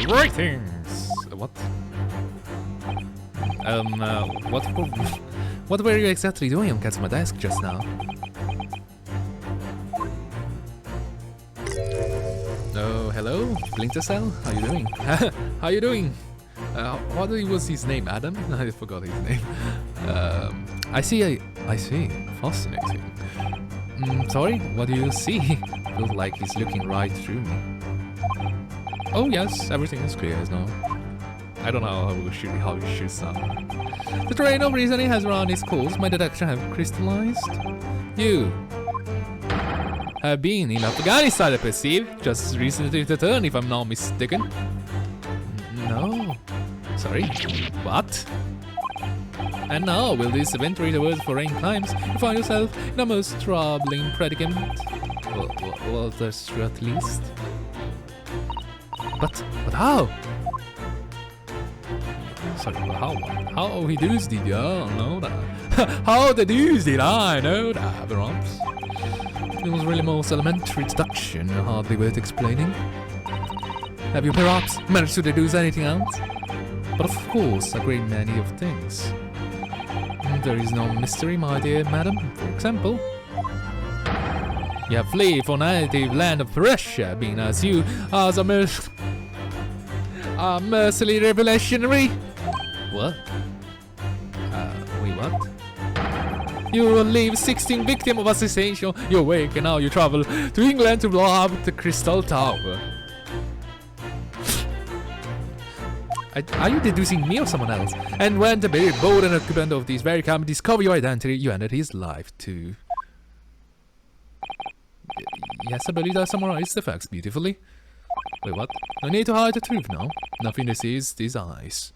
Writings. What? What were you exactly doing on my desk just now? Oh, hello, Splinter Cell. How you doing? How you doing? What was his name? Adam? I forgot his name. I see. Fascinating. Sorry, what do you see? Feels like he's looking right through me. Oh yes, everything is clear as now. I don't know how he shoots sound. The train of reasoning has run its course. My deduction have crystallized. You have been in Afghanistan, I perceive. Just recently returned, if I'm not mistaken. No. Sorry. What? And now, will this eventually the word for rain climbs, you find yourself in a most troubling predicament. Well, that's true at least. But how? Sorry, how he does did you know that? How the deuce did I know that, Bromps? It was really most elementary deduction, hardly worth explaining. Have you perhaps managed to deduce anything else? But of course, a great many of things. There is no mystery, my dear madam. For example, you have fled from native land of Russia, being as you as a mercilessly revolutionary. What? Wait, what? You will leave 16 victims of assassination. You awake and now you travel to England to blow up the Crystal Tower. Are you deducing me or someone else? And when the very bold and occupant of this very camp discover your identity, you ended his life too. Yes, I believe that summarized the facts beautifully. Wait, what? No need to hide the truth now. Nothing deceives these eyes.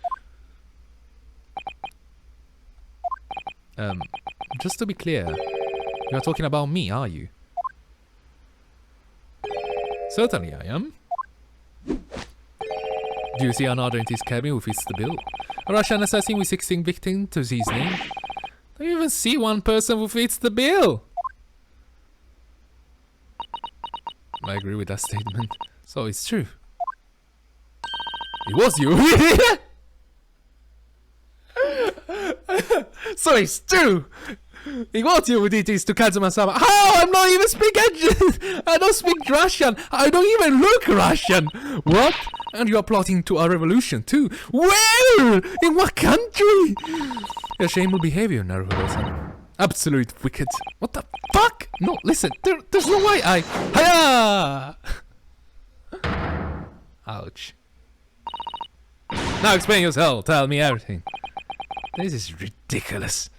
Just to be clear, you are talking about me, are you? Certainly I am. Do you see another in this cabin who fits the bill? A Russian assassin with 16 victims to his name? Do you even see one person who fits the bill? I agree with that statement. So it's true. It was you! So it's true! It was you who did this to Kazuma-sama. How? I'm not even speaking. I don't speak Russian. I don't even look Russian. What? And you are plotting to a revolution too? Where? In what country? Your shameful behavior, Naruhodo-san. Absolute wicked. What the fuck? No, listen. There's no way I... Hiya! Ouch. Now explain yourself. Tell me everything. This is ridiculous.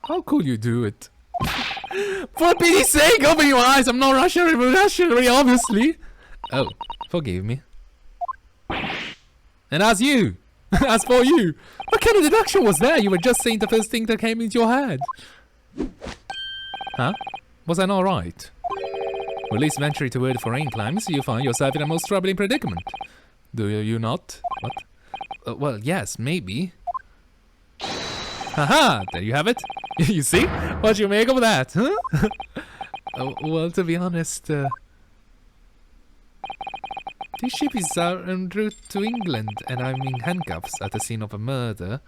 How could you do it? For pity's sake, open your eyes! I'm not Russian revolutionary, obviously! Oh, forgive me. And as you! As for you! What kind of deduction was that? You were just saying the first thing that came into your head. Huh? Was I not right? Or at least venture toward foreign climes, you find yourself in a most troubling predicament. Do you not? What? Well, yes, maybe. Haha! There you have it. You see? What you make of that, huh? Well, to be honest, this ship is en route to England, and I'm in handcuffs at the scene of a murder.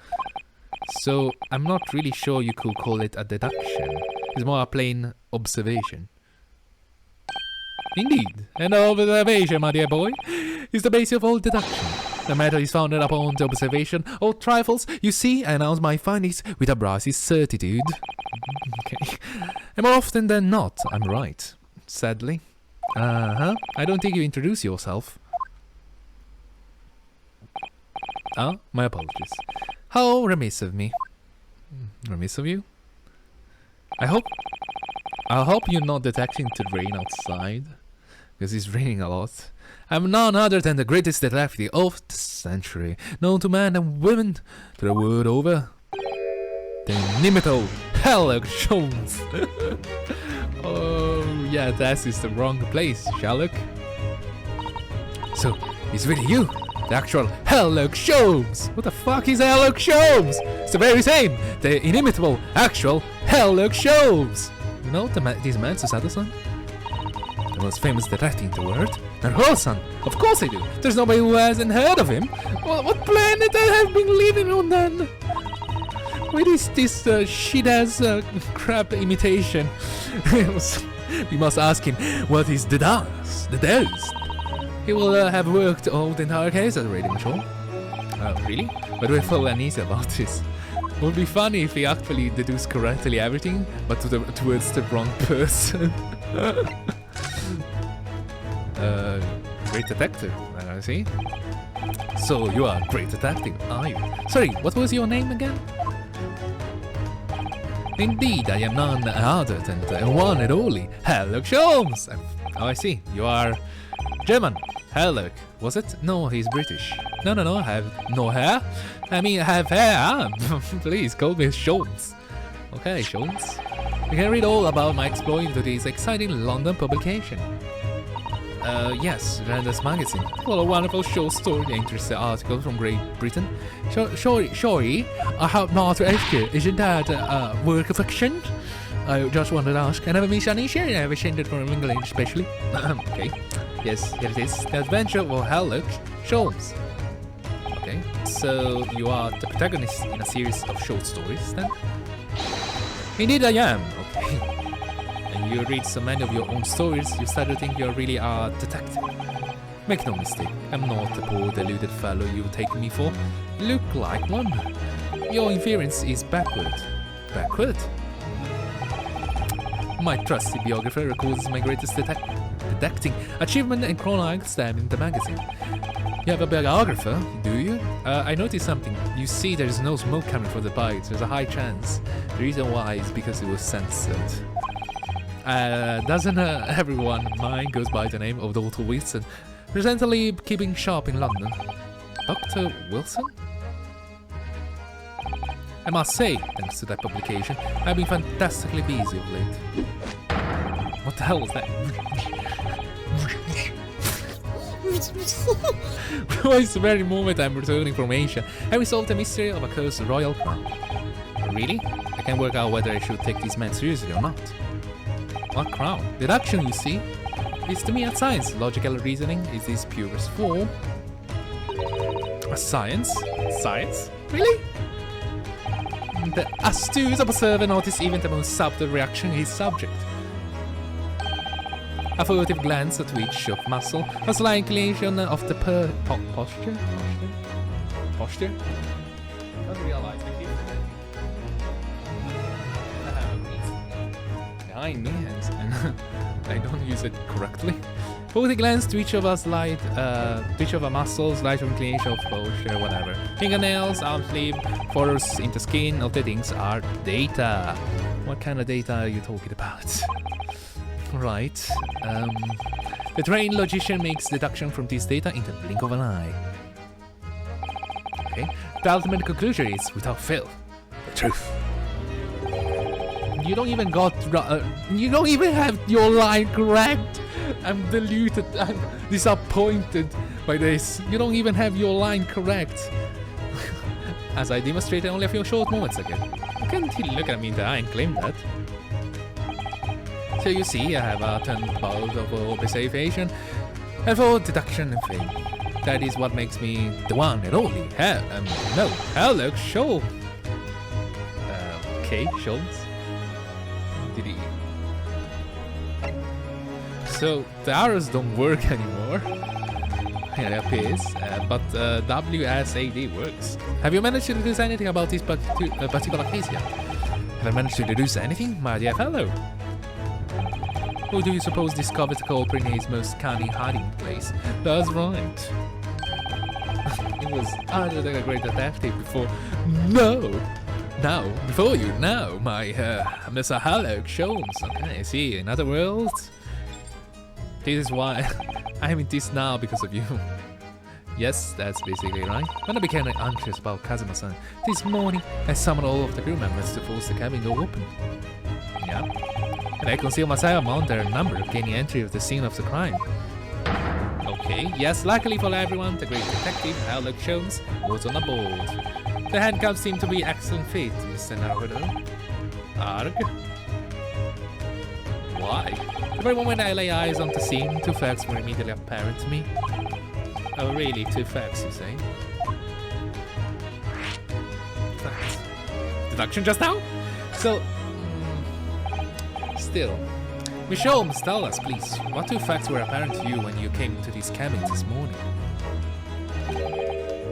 So I'm not really sure you could call it a deduction. It's more a plain observation. Indeed, an observation, my dear boy, is the basis of all deduction. The matter is founded upon the observation of trifles. You see, I announce my findings with a brassy certitude. Okay. And more often than not, I'm right. Sadly. I don't think you introduce yourself. My apologies. How remiss of me. Remiss of you? I hope you're not detecting the rain outside, because it's raining a lot. I'm none other than the greatest detective of the century, known to men and women to the world over. The inimitable Sherlock Holmes. Oh yeah, that is the wrong place, Sherlock. So, it's really you. The actual Sherlock Holmes! What the fuck is Sherlock Holmes? It's the very same! The inimitable, actual Sherlock Holmes! You know this man, Susato-san? The most famous detective in the world? Naruhodo-san! Of course I do! There's nobody who hasn't heard of him! What planet I have been living on then? Where is this shit-ass crap imitation? We must ask him what is the dance? The dose? He will have worked all the entire case at the radio show. Really? But we're full uneasy about this. It would be funny if he actually deduced correctly everything, but towards the wrong person. Great detective, I see. So you are a great detective, are you? Sorry, what was your name again? Indeed, I am none other than the one and only Sherlock Holmes. Oh, I see. You are German. Sherlock, was it? No, he's British. No, I have no hair. I mean, I have hair. Please, call me Holmes. Okay, Holmes. You can read all about my exploit into this exciting London publication. Yes, Rander's magazine. What a wonderful short story, interesting article from Great Britain. Sorry, I have not asked you. Isn't that a work of fiction? I just wanted to ask. I never miss any share. I have sent it from England, especially. Okay. Yes, here it is. The Adventure of Sherlock Holmes. Okay. So you are the protagonist in a series of short stories, then? Indeed, I am. Okay. And you read so many of your own stories, you start to think you're really a detective. Make no mistake, I'm not the poor deluded fellow you take me for. Look like one. Your inference is backward. Backward? My trusty biographer records my greatest detecting achievement and chronicles them in the magazine. You have a biographer, do you? I noticed something. You see there's no smoke coming from the bite. There's a high chance. The reason why is because it was censored. Doesn't everyone mine goes by the name of Dr. Wilson, presently keeping shop in London. Dr. Wilson? I must say, thanks to that publication, I've been fantastically busy of late. What the hell was that? It's the very moment I'm returning information. I resolved the mystery of a cursed royal crown. Really? I can't work out whether I should take this man seriously or not. What crown? Deduction, you see? It's to me a science. Logical reasoning is its purest form. A science? Science? Really? The astute observer noticed even the most subtle reaction in his subject. A furtive glance at each of muscle, a slight inclination of the posture? Posture? I don't realize the difference. I have a reason behind me and I don't use it correctly. Furtive glance to each of us light, each of our muscles, light inclination of posture, whatever. Fingernails, arm sleeve, photos in the skin of the things are data. What kind of data are you talking about? Right. The trained logician makes deduction from this data in the blink of an eye. Okay. The ultimate conclusion is, without fail, the truth. You don't even have your line correct. I'm deluded. I'm disappointed by this. You don't even have your line correct. As I demonstrated only a few short moments ago. Can't you look at me in the eye and claim that? So you see, I have a turnabout of observation and for deduction and fame. That is what makes me the one and only Sherlock Holmes. Okay, Holmes. Did he? So the arrows don't work anymore. It appears, but WSAD works. Have you managed to deduce anything about this particular case yet? Have I managed to deduce anything, my dear fellow? Who do you suppose discovered the culprit in his most cunning hiding place? That's right. It was other than a great detective before. Before you, now, my Mr. Sherlock Holmes. Okay, see, in other words, this is why I'm in this now because of you. Yes, that's basically right. When I became anxious about Kazuma-san, this morning I summoned all of the crew members to force the cabin door open. Yeah. And I concealed myself among their number, gaining entry of the scene of the crime. Okay, yes, luckily for everyone, the great detective Sherlock Holmes was on a board. The handcuffs seem to be excellent fit, Mr. Naruhodo. Arg? Why? The very moment I lay eyes on the scene, two facts were immediately apparent to me. Oh really, two facts, you say? Facts. Deduction just now? So, still. Miss Holmes, tell us, please, what two facts were apparent to you when you came to these cabins this morning?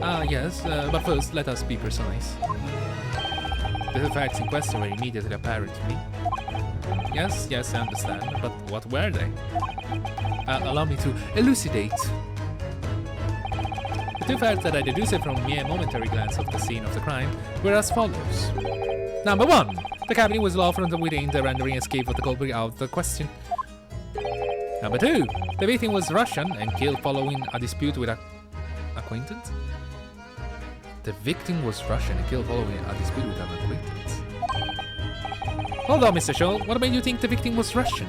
Ah, yes, but first, let us be precise. The two facts in question were immediately apparent to me. Yes, I understand, but what were they? Allow me to elucidate. The two facts that I deduced from mere momentary glance of the scene of the crime were as follows. Number 1. The cabin was locked from within, the rendering escape of the culprit out of the question. Number 2. The victim was Russian and killed following a dispute with an acquaintance. The victim was Russian and killed following a dispute with an acquaintance. Hold on, Mr. Shaw. What made you think the victim was Russian?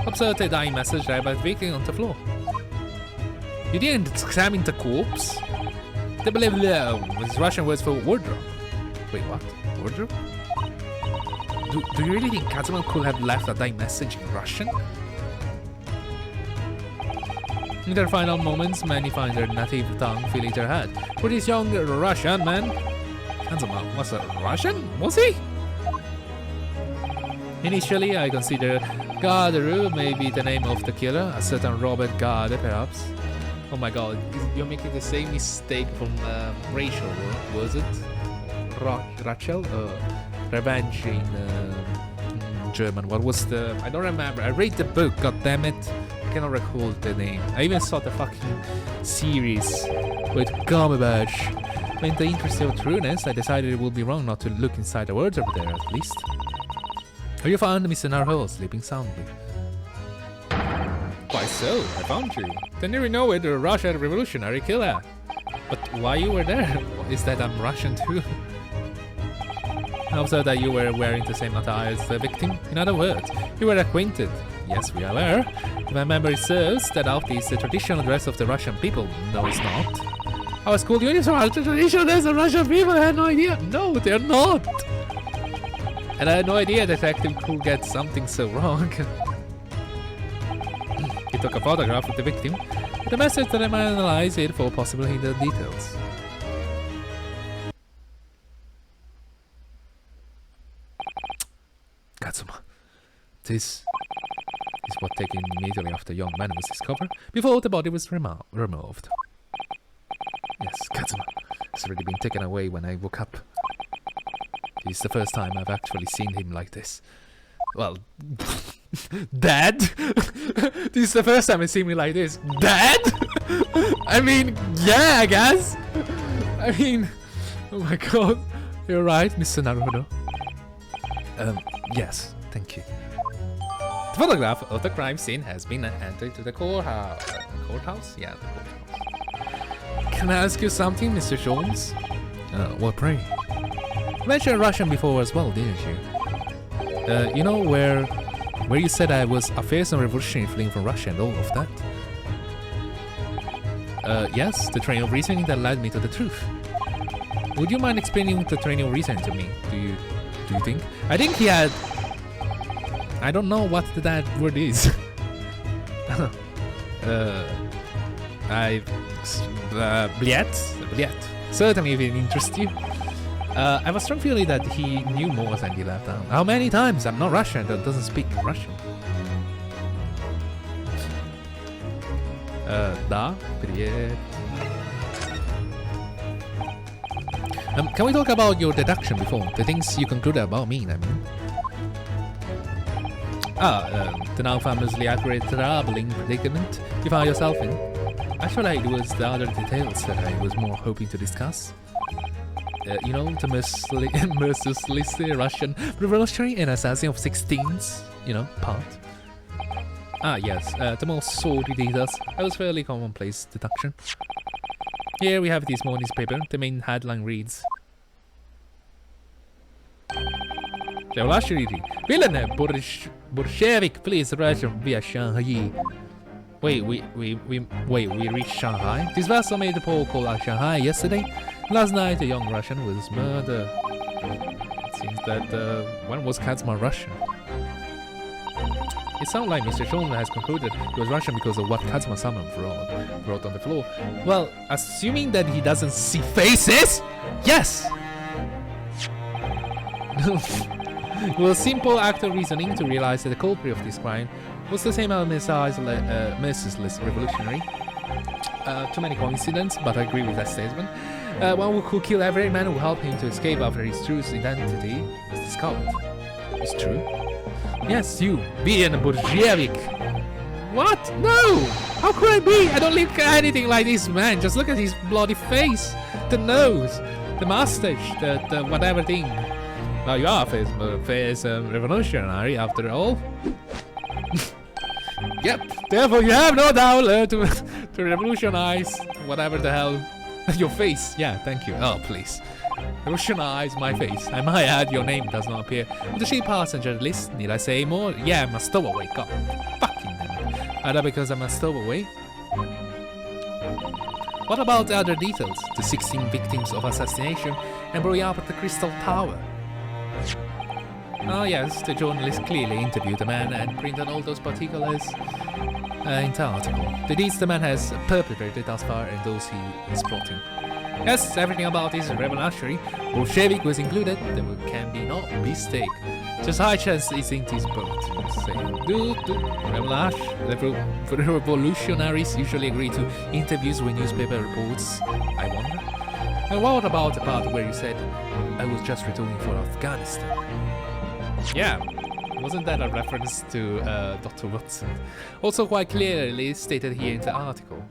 Observe the dying message left by the victim on the floor. You didn't examine the corpse? The blah blah was Russian words for wardrobe. Wait, what? Wardrobe? Do you really think Kazuma could have left a dying message in Russian? In their final moments, many find their native tongue filling their head. For this young Russian man, Kazuma was a Russian? Was he? Initially, I considered Garderu may be the name of the killer, a certain Robert Garde, perhaps. Oh my god, you're making the same mistake from Rachel, was it? Rachel? Revenge in German. What was the... I don't remember. I read the book, god damn it. I cannot recall the name. I even saw the fucking series with Cumberbatch. In the interest of trueness, I decided it would be wrong not to look inside the words over there, at least. Have you found Mr. Naruhodo sleeping soundly? Why so? I found you. Then you know it, a Russian revolutionary killer. But why you were there? Is that I'm Russian too? I observed that you were wearing the same attire as the victim. In other words, you were acquainted. Yes, we are aware. If my memory serves, that outfit is the traditional dress of the Russian people. No, it's not. Our school uniforms are the traditional dress of Russian people. I had no idea. No, they're not. And I had no idea detective could get something so wrong. He took a photograph of the victim with a message that I might analyze it for possible hidden details. Katsuma, this is what taken immediately after the young man was discovered, before the body was removed. Yes, Katsuma, it's already been taken away when I woke up. It's the first time I've actually seen him like this. Well, Dad? This is the first time I've seen me like this. Dad? I mean, yeah, I guess. I mean, oh my god. You're right, Mr. Naruhodo. Yes, thank you. The photograph of the crime scene has been entered to the courthouse. Courthouse? Yeah, the courthouse. Can I ask you something, Mr. Jones? What, pray? You mentioned Russian before as well, didn't you? You know where you said I was a fearsome revolutionary fleeing from Russia and all of that? Yes, the train of reasoning that led me to the truth. Would you mind explaining the train of reasoning to me? Do you think? I think he had... I don't know what that word is. Bliet. Certainly if it interests you. I have a strong feeling that he knew more than he left out. How many times? I'm not Russian, that doesn't speak Russian. Da, привет. Can we talk about your deduction before? The things you concluded about me, I mean. The now famously accurate troubling predicament you found yourself in. Actually, it was the other details that I was more hoping to discuss. You know, the mercilessly Russian revolutionary and assassin of 16s, you know, part. Yes, the more sordid details. I was fairly commonplace deduction. Here we have this morning's paper. The main headline reads: Revolutionary villain Bolshevik flees Russia via Shanghai. Wait, we reached Shanghai? This vessel made the port call at Shanghai yesterday. Last night, a young Russian was murdered. It seems that when was Kazuma Russian? It sounds like Mr. Shon has concluded he was Russian because of what Kazuma-sama wrote on the floor. Well, assuming that he doesn't see faces? Yes! Well, simple act of reasoning to realize that the culprit of this crime was the same merciless revolutionary. Too many coincidences, but I agree with that statement. One who could kill every man who helped him to escape after his true identity was discovered. It's true. Yes, you, being a Bolshevik. What? No! How could I be? I don't look anything like this man. Just look at his bloody face, the nose, the mustache, the whatever thing. Well, you are face revolutionary after all. Yep. Therefore, you have no doubt to revolutionize whatever the hell your face. Yeah, thank you. Oh, please. Revolutionize my face. I might add your name does not appear on the ship passenger list. Need I say more? Yeah, I'm a stowaway. God, fucking damn. Either because I'm a stowaway. What about the other details? The 16 victims of assassination and blowing up at the Crystal Tower. Oh yes, the journalist clearly interviewed the man and printed all those particulars into the article. The deeds the man has perpetrated thus far and those he is plotting. Yes, everything about this revolutionary, Bolshevik was included, there can be no mistake. Just high chance it's in this boat. Revolutionaries usually agree to interviews with newspaper reports, I wonder. And what about the part where you said, I was just returning for Afghanistan? Yeah, wasn't that a reference to Dr. Watson? Also quite clearly stated here in the article.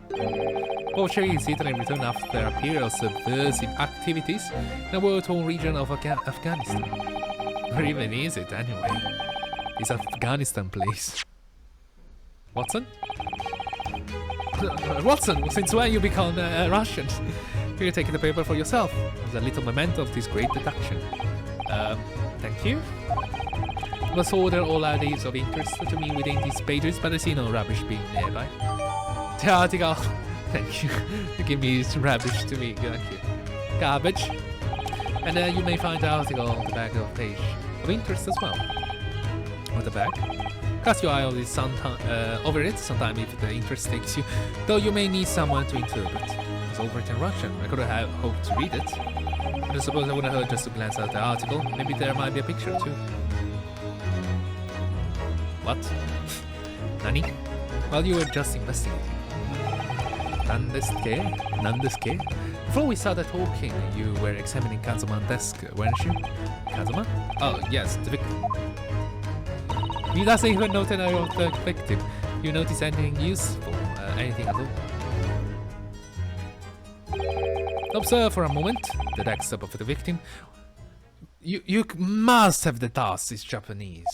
Bolsheviks Italy return after a period of subversive activities in the war-torn region of Afghanistan. Where even is it anyway? It's Afghanistan place. Watson? Watson, since when you become Russian? You're taking the paper for yourself. There's a little memento of this great deduction. Thank you. Must order all ideas of interest to me within these pages, but I see no rubbish being nearby. The article. Thank you. You give me this rubbish to me. Thank you. Garbage. And you may find the article on the back of the page of interest as well. On the back. Cast your eye on this over it sometime if the interest takes you, though you may need someone to interpret. It's all written in Russian. I could have hoped to read it. But I suppose I would have heard just to glance at the article. Maybe there might be a picture too. What? Nani? Well, you were just investigating. Nandesuke? Before we started talking, you were examining Kazuma's desk, weren't you? Kazuma? Oh, yes, the victim. He doesn't even note the name of the victim. You notice anything useful? Anything at all? Observe for a moment the desktop of the victim. You must have the task is Japanese.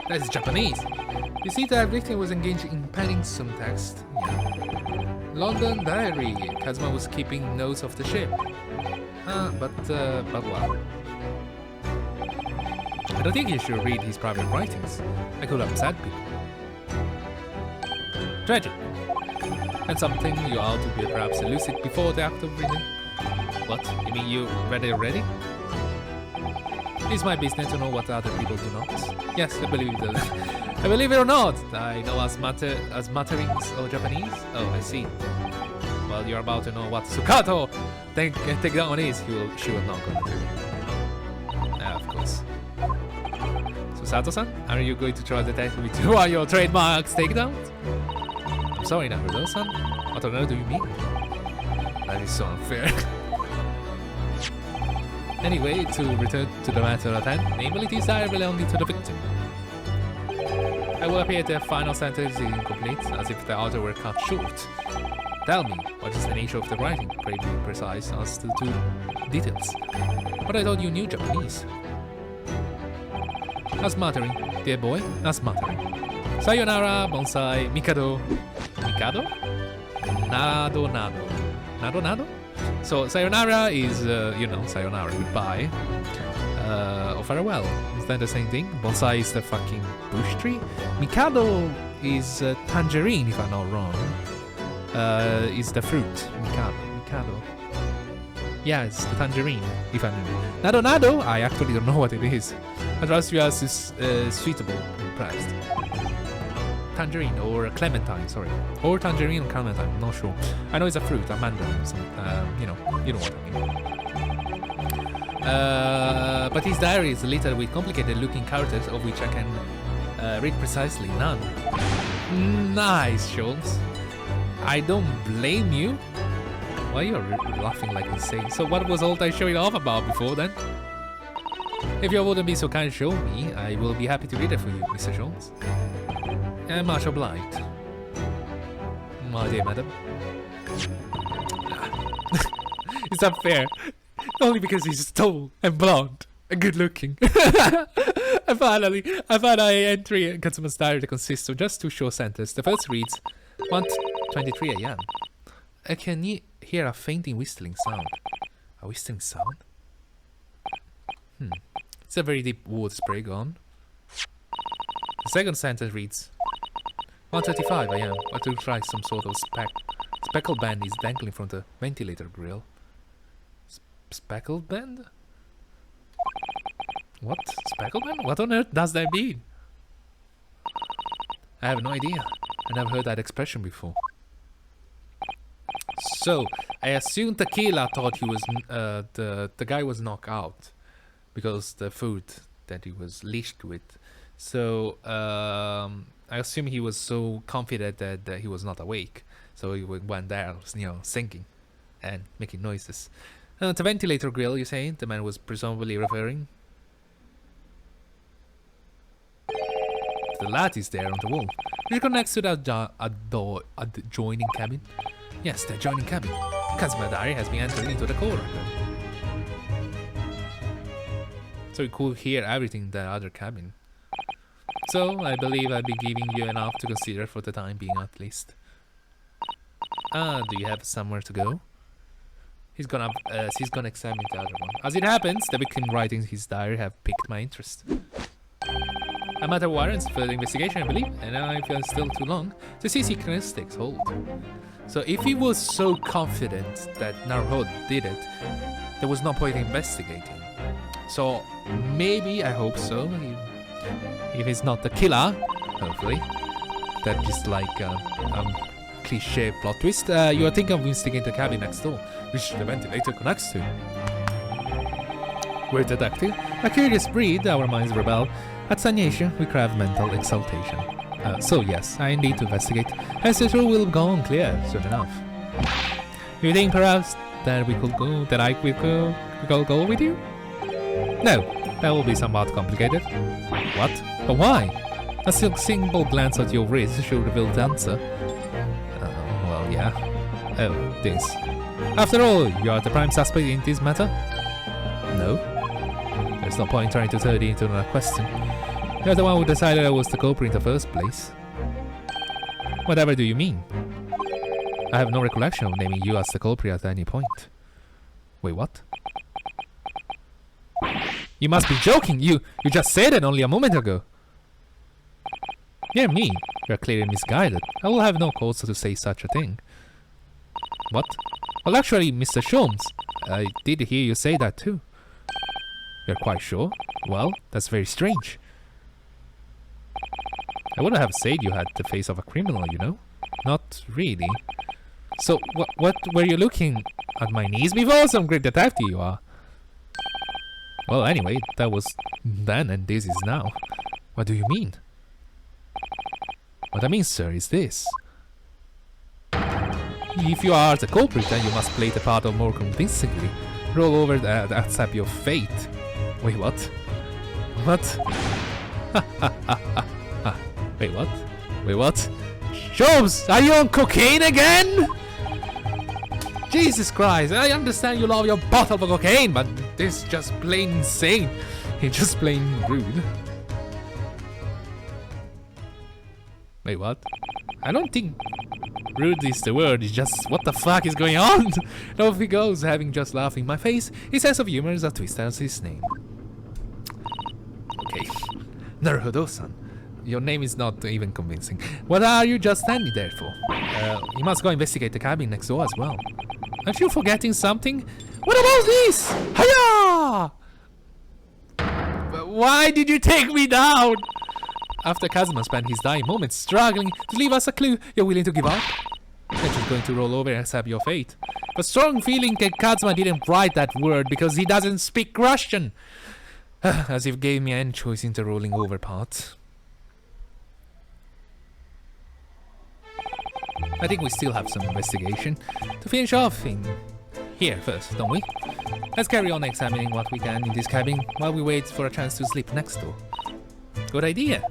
That is Japanese. You see that victim was engaged in penning some text. Yeah. London diary. Kazuma was keeping notes of the ship. But what? I don't think you should read his private writings. I could upset people. Tragic. And something you ought to be perhaps elucidate before the act of reading. What? You mean you read it already? It's my business to know what other people do not. Yes, I believe it. I believe it or not. I know as mutterings of Japanese. Oh, I see. Well, you're about to know what Sukato take down is. She will not go to do. Of course. So Sato-san, are you going to try to detect me to are your trademarks takedowns? I'm sorry, Naruhodo-san. What on earth do you mean? That is so unfair. Anyway, to return to the matter at hand, namely this diary belonging to the victim. I will appear the final sentence is incomplete, as if the author were cut short. Tell me, what is the nature of the writing? Pray be precise as to the details. But I thought you knew Japanese. That's muttering, dear boy, that's muttering. Sayonara, bonsai, mikado. Mikado? Nado, nado. Nado, nado? So sayonara is, sayonara, goodbye. or farewell. Is that the same thing? Bonsai is the fucking bush tree. Mikado is tangerine, if I'm not wrong. Is the fruit. Mikado. Yeah, it's the tangerine, if I'm not. Nado, I actually don't know what it is. I trust you as is suitable impressed. Tangerine or clementine, sorry. Or tangerine and clementine, I'm not sure. I know it's a fruit, a mandarin, so, you know what I mean. But his diary is littered with complicated looking characters of which I can read precisely none. Nice, Schultz. I don't blame you. Why are you laughing like insane? So what was all I showing off about before then? If you wouldn't be so kind to show me, I will be happy to read it for you, Mr. Schultz. And much obliged. My dear madam. It's unfair. Only because he's tall and blonde and good looking. I found I entry in Katsuma's diary that consists of just two short sentences. The first reads, 1:23 a.m. Can you hear a fainting whistling sound? A whistling sound? It's a very deep wood spray gone. The second sentence reads, 1:35 a.m. What looks like some sort of speckled band is dangling from the ventilator grill. Speckled band? What? Speckled band? What on earth does that mean? I have no idea. I never heard that expression before. So, I assume the killer thought he was the guy was knocked out because the food that he was leashed with. So I assume he was so confident that he was not awake. So he went there, you know, singing and making noises. The ventilator grill, you say? The man was presumably referring. The lattice there on the wall. It connects to the adjoining cabin. Yes, the adjoining cabin. Kazuma Diary has been entered into the core. So you could hear everything in the other cabin. So I believe I'll be giving you enough to consider for the time being at least. Do you have somewhere to go? She's gonna examine the other one. As it happens, the victim writing his diary have piqued my interest. A matter warrants further investigation, I believe, and I feel it's still too long to see secrets takes hold. So if he was so confident that Naruhodo did it, there was no point in investigating. So maybe, I hope so, if he's not the killer, hopefully, that is like cliche plot twist, you are thinking of investigating the cabin next door, which the ventilator connects to. We're detective, a curious breed, our minds rebel. At stagnation, we crave mental exaltation. So yes, I need to investigate, as the truth will go on clear soon enough. You think perhaps that we could go, that I could go with you? No, that will be somewhat complicated. What? But why? A simple glance at your wrist should reveal the answer. Well, yeah. Oh, this. After all, you are the prime suspect in this matter? No. There's no point trying to turn it into another question. You're the one who decided I was the culprit in the first place. Whatever do you mean? I have no recollection of naming you as the culprit at any point. Wait, what? You must be joking! You just said it only a moment ago! Dear me, you're clearly misguided. I will have no cause to say such a thing. What? Well, actually, Mr. Sholmes, I did hear you say that too. You're quite sure? Well, that's very strange. I wouldn't have said you had the face of a criminal, you know? Not really. So, what were you looking at my knees before? Some great detective you are. Well, anyway, that was then and this is now. What do you mean? What I mean, sir, is this. If you are the culprit, then you must play the part of more convincingly. Roll over and accept your fate. Wait, what? What? Wait, what? Wait, what? Sholmes, are you on cocaine again? Jesus Christ, I understand you love your bottle of cocaine, but this is just plain insane. It's just plain rude. Wait, what? I don't think rude is the word, it's just what the fuck is going on? And off he goes, having just laughing in my face. His sense of humor is a twist as his name. Naruhodo-san. Your name is not even convincing. What are you just standing there for? You must go investigate the cabin next door as well. Aren't you forgetting something? What about this? Hiya! Why did you take me down? After Kazuma spent his dying moments struggling to leave us a clue, you're willing to give up? You're just going to roll over and accept your fate. A strong feeling that Kazuma didn't write that word because he doesn't speak Russian. As if gave me any choice in the rolling over part. I think we still have some investigation to finish off in here first, don't we? Let's carry on examining what we can in this cabin while we wait for a chance to sleep next door. Good idea.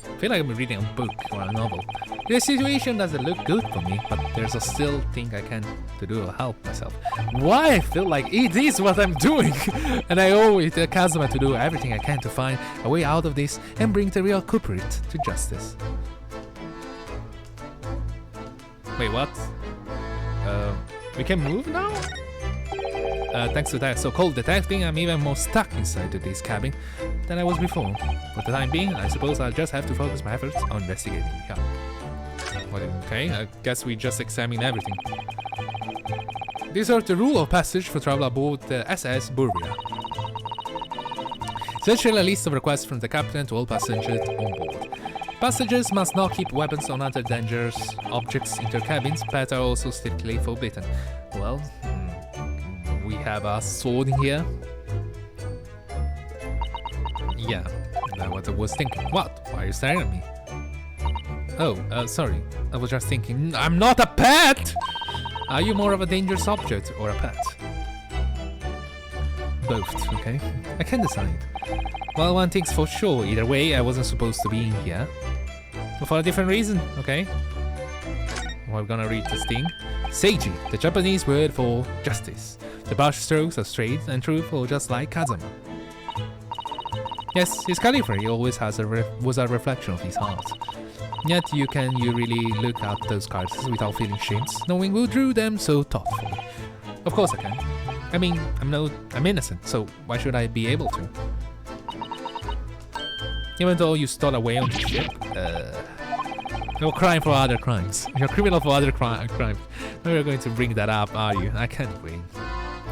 I feel like I'm reading a book or a novel. This situation doesn't look good for me, but there's a still thing I can to do to help myself. Why I feel like it is what I'm doing, and I owe it to Kazuma to do everything I can to find a way out of this and bring the real culprit to justice. Wait, what? We can move now? Thanks to that so-called detecting, I'm even more stuck inside of this cabin than I was before. For the time being, I suppose I'll just have to focus my efforts on investigating. Yeah. Okay, I guess we just examined everything. These are the rule of passage for travel aboard the SS Burbia. Essentially a list of requests from the captain to all passengers on board. Passengers must not keep weapons or other dangerous objects in their cabins, but are also strictly forbidden. Well, we have a sword here. Yeah, that's what I was thinking. What? Why are you staring at me? Oh, sorry. I was just thinking, I'm not a pet! Are you more of a dangerous object or a pet? Both, okay? I can't decide. Well, one thing's for sure, either way, I wasn't supposed to be in here. But for a different reason, okay? We're gonna read this thing. Seiji, the Japanese word for justice. The brush strokes are straight and truthful, just like Kazuma. Yes, his calligraphy always was a reflection of his heart. Yet can you really look at those cards without feeling shame, knowing who drew them so thoughtfully? Of course I can. I mean, I'm innocent, so why should I be able to? Even though you stole away on the ship, you're crying for other crimes. You're a criminal for other crimes. No, you're going to bring that up, are you? I can't win.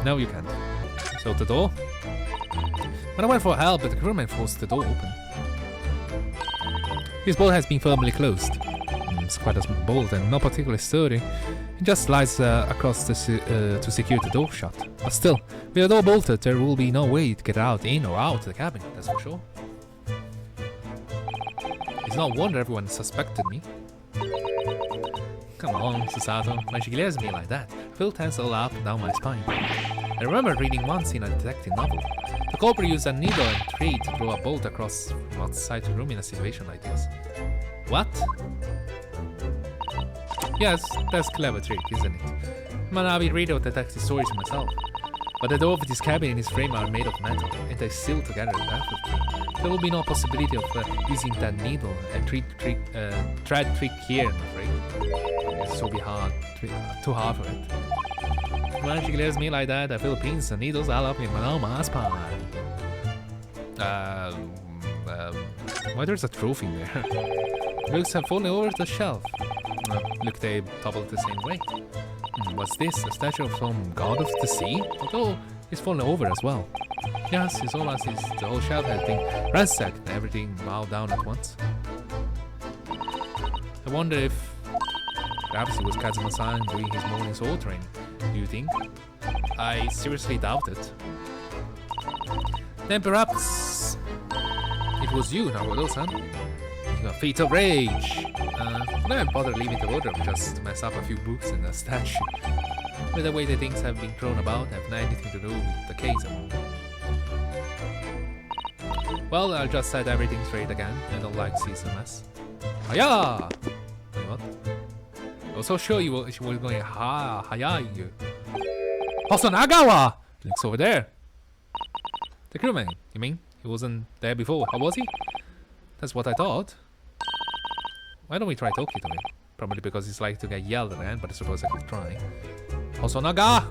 No, you can't. So the door? When I went for help, but the crewman forced the door open. This bolt has been firmly closed. It's quite a small bolt and not particularly sturdy. It just slides across to secure the door shut. But still, with the door bolted, there will be no way to get out, in or out of the cabin, that's for sure. It's no wonder everyone suspected me. Come on, Susato. When she glares at me like that, I feel tense all up and down my spine. I remember reading once in a detective novel. The culprit used a needle and thread to throw a bolt across from outside the room in a situation like this. What? Yes, that's a clever trick, isn't it? I'm an avid reader of detective stories myself. But the door of this cabin and its frame are made of metal, and they seal together perfectly. There will be no possibility of using that needle and thread trick here, I'm afraid. It's so too hard for it. When she glares at me like that, I feel pins and needles all up in my spine. Why there's a trophy in there? Books have fallen over the shelf. Look, they toppled the same way. What's this? A statue of some god of the sea? Although it's fallen over as well. Yes, it's all as if the whole shelf has been ransacked and everything bowed down at once. I wonder if perhaps it was Kazuma-san doing his morning sword training. Do you think? I seriously doubt it. Then perhaps it was you, Naruhodo-san. You a feat of rage. I don't bother leaving the wardrobe just to mess up a few books and a statue. With the way the things have been thrown about, have not anything to do with the case at all. Well, I'll just set everything straight again. I don't like to see some mess. Hiya! Wait, what? I was so sure she was going hiya you. Hosanagawa! Looks over there. The crewman, you mean? He wasn't there before, how was he? That's what I thought. Why don't we try talking to him? Probably because he's like to get yelled at, but I suppose I could try. Hosonaga!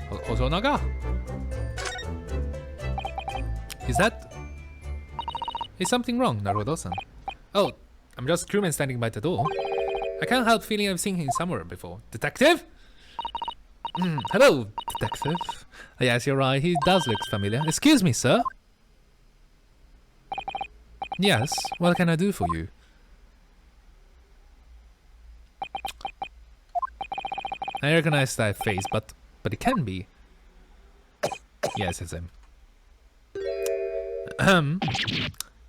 Hosonaga! Is that... Is something wrong, Naruhodo-san? Oh, I'm just a crewman standing by the door. I can't help feeling I've seen him somewhere before. Detective? Hello, detective. Yes, you're right. He does look familiar. Excuse me, sir. Yes, what can I do for you? I recognize that face, but it can be. Yes, it's him.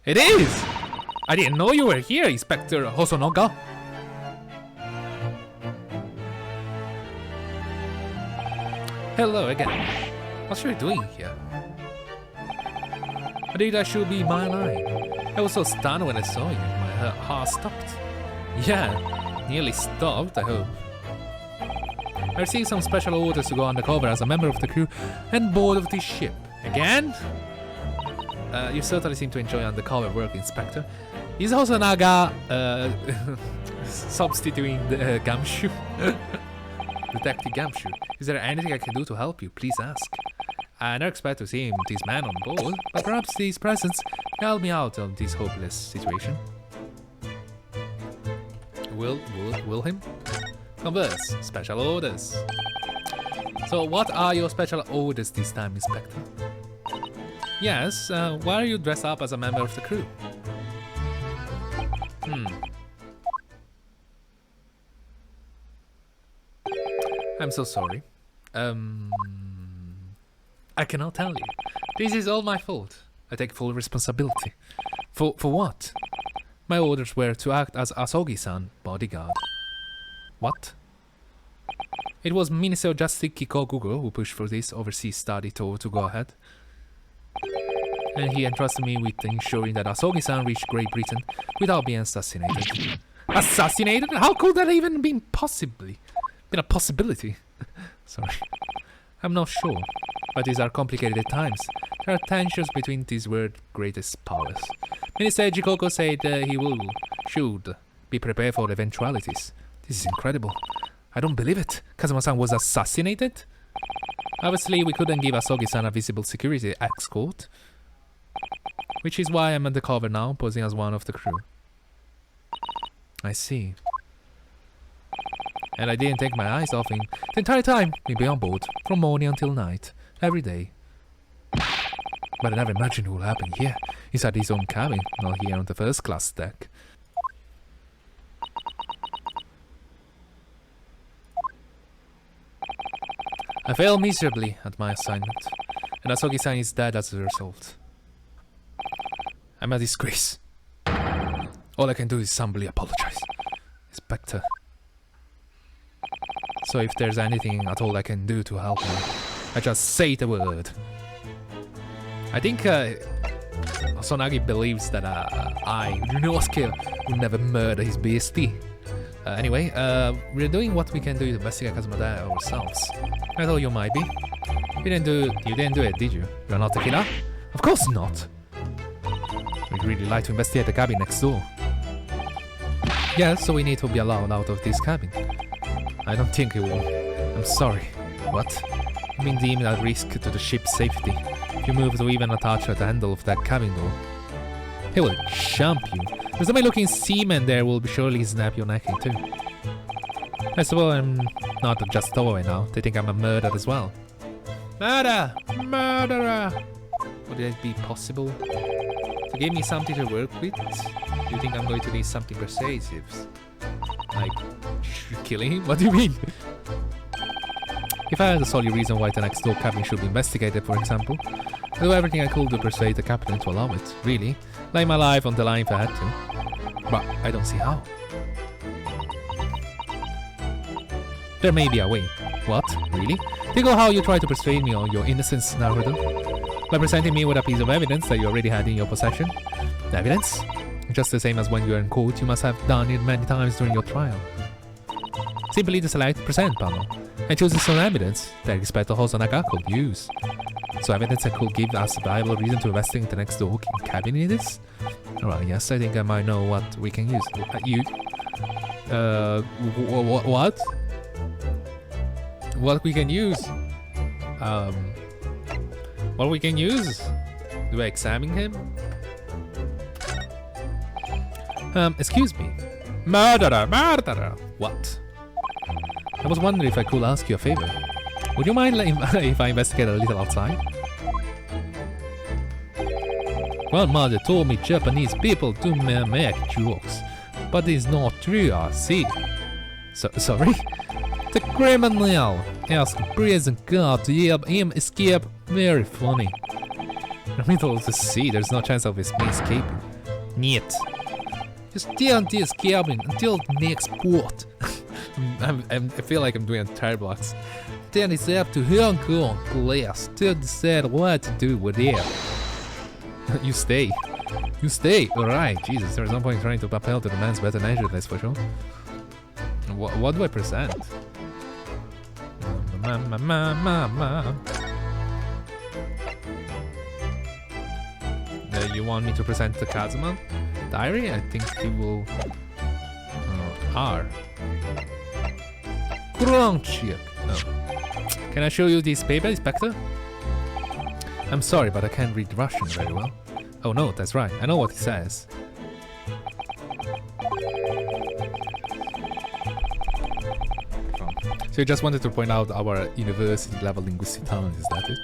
It is! I didn't know you were here, Inspector Hosonoga. Hello again. What are you doing here? I think that should be my line. I was so stunned when I saw you. My heart stopped. Yeah, nearly stopped, I hope. I received some special orders to go undercover as a member of the crew and board of this ship. Again? You certainly seem to enjoy undercover work, Inspector. Is Hosonaga substituting the Gumshoe? Detective Gumshoe. Is there anything I can do to help you? Please ask. I never expect to see this man on board, but perhaps his presence can help me out of this hopeless situation. Will him? Converse. Special orders. So what are your special orders this time, Inspector? Yes, why are you dressed up as a member of the crew? I'm so sorry. I cannot tell you. This is all my fault. I take full responsibility. For what? My orders were to act as Asogi-san bodyguard. What? It was Minister Justice Kikogugo who pushed for this overseas study tour to go ahead. And he entrusted me with ensuring that Asogi-san reached Great Britain without being assassinated. Assassinated? How could that even been a possibility? Sorry. I'm not sure, but these are complicated times. There are tensions between these world's greatest powers. Minister Jikoko said should be prepared for eventualities. This is incredible. I don't believe it. Kazuma-san was assassinated? Obviously, we couldn't give Asogi-san a visible security escort. Which is why I'm undercover now, posing as one of the crew. I see. And I didn't take my eyes off him the entire time we'd be on board, from morning until night, every day. But I never imagined it would happen here, inside his own cabin, not here on the first class deck. I failed miserably at my assignment, and Asogi-san is dead as a result. I'm a disgrace. All I can do is humbly apologize. Inspector. So if there's anything at all I can do to help him, I just say the word. I think Sonagi believes that I, Ryunosuke, will never murder his beastie. Anyway, we're doing what we can do to investigate Kazuma ourselves. I thought you might be. You didn't do it, did you? You're not the killer? Of course not. We'd really like to investigate the cabin next door. Yes, so we need to be allowed out of this cabin. I don't think he will. I'm sorry. What? You've been deemed a risk to the ship's safety. If you move to even attach at the handle of that cabin door, he will jump you. There's somebody looking seaman there will surely snap your neck in two. I suppose I'm not just throwaway now. They think I'm a murderer as well. Murder! Murderer! Would it be possible to give me something to work with? Do you think I'm going to need something persuasive? Like killing him? What do you mean? If I had a solid reason why the next door cabin should be investigated, for example, I'd do everything I could to persuade the captain to allow it, really. Lay my life on the line if I had to. But I don't see how. There may be a way. What? Really? Think of how you try to persuade me on your innocence, Naruhodo. By presenting me with a piece of evidence that you already had in your possession. Evidence? Just the same as when you are in court, you must have done it many times during your trial. Simply the select present panel, and choosing some evidence that Inspector Hosonaga could use. So evidence that could give us a viable reason to investigate the next door cabin it is? Alright, yes, I think I might know what we can use. What? What we can use? What we can use? Do I examine him? Excuse me. Murderer, murderer. What? I was wondering if I could ask you a favor. Would you mind if I investigate a little outside? Grandmother told me Japanese people do make jokes, but it's not true, I see. Sorry? The criminal asked prison guard to help him escape. Very funny. In the middle of the sea, there's no chance of his escaping. Niet. Just stay on this cabin until the next port. I feel like I'm doing a terrible accent. Then it's up to Hong Kong police to decide what to do with it. You stay. You stay. Alright, Jesus, there's no point trying to appeal to the man's better nature, that's for sure. What do I present? You want me to present the Kazuma diary? I think he will... R. Wrong chick. Oh. Can I show you this paper, Inspector? I'm sorry, but I can't read Russian very well. Oh no, that's right. I know what it says. So you just wanted to point out our university level linguistic talent, is that it?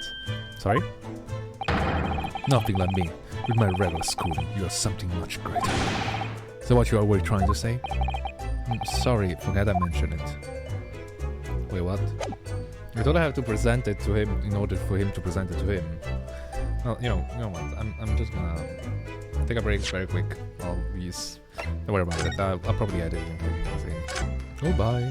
Sorry? Nothing like me. With my regular schooling, you are something much greater. So what you were trying to say? Sorry, forgot I mentioned it. Wait, what? I thought I have to present it to him in order for him to present it to him. Well, you know what? I'm just gonna take a break very quick. Don't worry about it. I'll probably edit it. Oh, bye.